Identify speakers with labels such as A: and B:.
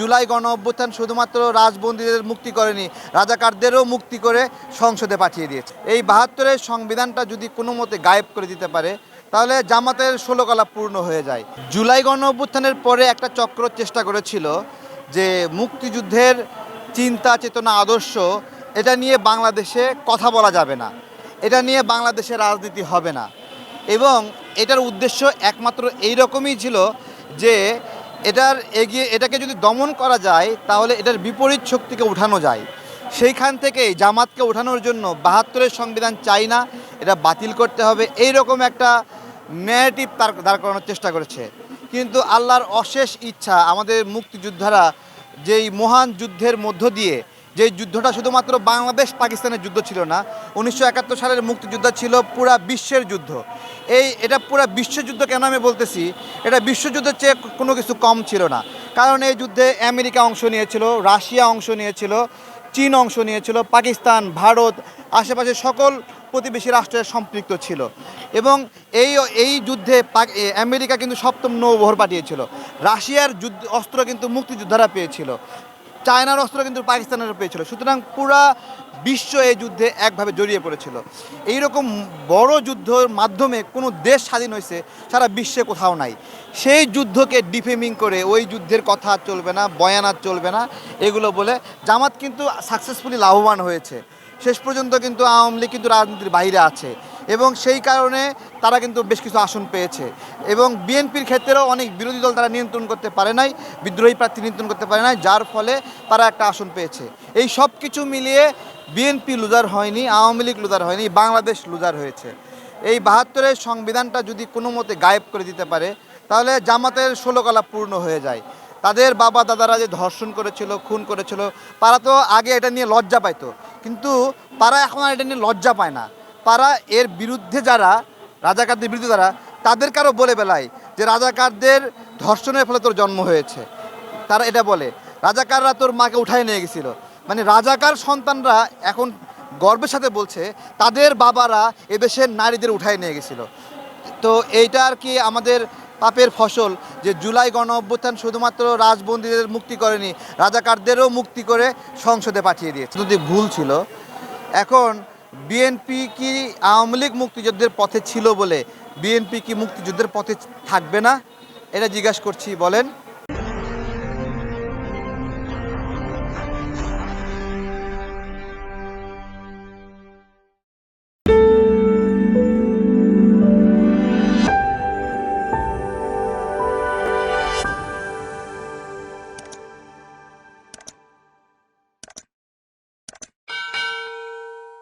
A: জুলাই গণঅভ্যুত্থান শুধুমাত্র রাজবন্দীদের মুক্তি করেনি, রাজাকারদেরও মুক্তি করে সংসদে পাঠিয়ে দিয়েছে। এই ৭২-এর সংবিধানটা যদি কোনো মতে গায়েব করে দিতে পারে তাহলে জামাতের ১৬ কলা পূর্ণ হয়ে যায়। জুলাই গণঅভ্যুত্থানের পরে একটা চক্র চেষ্টা করেছিল যে মুক্তিযুদ্ধের চিন্তা চেতনা আদর্শ এটা নিয়ে বাংলাদেশে কথা বলা যাবে না, এটা নিয়ে বাংলাদেশে রাজনীতি হবে না, এবং এটার উদ্দেশ্য একমাত্র এই রকমই ছিল যে এটাকে যদি দমন করা যায় তাহলে এটার বিপরীত শক্তিকে উঠানো যায়। সেইখান থেকেই জামাতকে ওঠানোর জন্য ৭২-এর সংবিধান চাই না, এটা বাতিল করতে হবে, এই রকম একটা ন্যারেটিভ দাঁড় করানোর চেষ্টা করেছে। কিন্তু আল্লাহর অশেষ ইচ্ছা, আমাদের মুক্তিযোদ্ধারা যেই মহান যুদ্ধের মধ্য দিয়ে, যে যুদ্ধটা শুধুমাত্র বাংলাদেশ পাকিস্তানের যুদ্ধ ছিল না, ১৯৭১ সালের মুক্তিযুদ্ধ ছিল পুরা বিশ্বের যুদ্ধ। এটা পুরা বিশ্বযুদ্ধ কেন আমি বলতেছি, এটা বিশ্বযুদ্ধের চেয়ে কোনো কিছু কম ছিল না। কারণ এই যুদ্ধে আমেরিকা অংশ নিয়েছিল, রাশিয়া অংশ নিয়েছিল, চীন অংশ নিয়েছিল, পাকিস্তান, ভারত, আশেপাশে সকল প্রতিবেশী রাষ্ট্রের সম্পৃক্ত ছিল। এবং এই যুদ্ধে আমেরিকা কিন্তু সপ্তম নৌবহর পাঠিয়েছিল, রাশিয়ার অস্ত্র কিন্তু মুক্তিযোদ্ধারা পেয়েছিল, চায়নার অস্ত্র কিন্তু পাকিস্তানের পেয়েছিল। সুতরাং পুরা বিশ্ব এই যুদ্ধে একভাবে জড়িয়ে পড়েছিল। এইরকম বড় যুদ্ধের মাধ্যমে কোনো দেশ স্বাধীন হয়েছে সারা বিশ্বে কোথাও নাই। সেই যুদ্ধকে ডিফেমিং করে ওই যুদ্ধের কথা চলবে না, বয়ানাত চলবে না, এগুলো বলে জামাত কিন্তু সাকসেসফুলি লাভবান হয়েছে। শেষ পর্যন্ত কিন্তু আওয়ামী লীগ কিন্তু রাজনীতির বাইরে আছে, এবং সেই কারণে তারা কিন্তু বেশ কিছু আসন পেয়েছে। এবং বিএনপির ক্ষেত্রেও অনেক বিরোধী দল তারা নিয়ন্ত্রণ করতে পারে নাই, বিদ্রোহী প্রার্থী নিয়ন্ত্রণ করতে পারে নাই, যার ফলে তারা একটা আসন পেয়েছে। এই সব কিছু মিলিয়ে বিএনপি লুজার হয়নি, আওয়ামী লীগ লুজার হয়নি, বাংলাদেশ লুজার হয়েছে। এই ৭২-এর সংবিধানটা যদি কোনো মতে গায়েব করে দিতে পারে তাহলে জামাতের ১৬ কলা পূর্ণ হয়ে যায়। তাদের বাবা দাদারা যে ধর্ষণ করেছিল, খুন করেছিল, তারা তো আগে এটা নিয়ে লজ্জা পাইতো, কিন্তু তারা এখন আর এটা নিয়ে লজ্জা পায় না। তারা এর বিরুদ্ধে যারা, রাজাকারদের বিরুদ্ধে যারা, তাদের কারো বলে বেলায় যে রাজাকারদের ধর্ষণের ফলে তোর জন্ম হয়েছে। তারা এটা বলে রাজাকাররা তোর মাকে উঠায় নিয়ে গেছিলো। মানে রাজাকার সন্তানরা এখন গর্বের সাথে বলছে তাদের বাবারা এদেশের নারীদের উঠায় নিয়ে গেছিলো। তো এইটা আর কি আমাদের পাপের ফসল যে জুলাই গণঅভ্যুত্থান শুধুমাত্র রাজবন্দীদের মুক্তি করেনি, রাজাকারদেরও মুক্তি করে সংসদে পাঠিয়ে দিয়েছে। যদি ভুল ছিল, এখন বিএনপি কি আওয়ামী লীগ মুক্তিযুদ্ধের পথে ছিল বলে বিএনপি কি মুক্তিযুদ্ধের পথে থাকবে না? এটা জিজ্ঞাসা করছি, বলেন।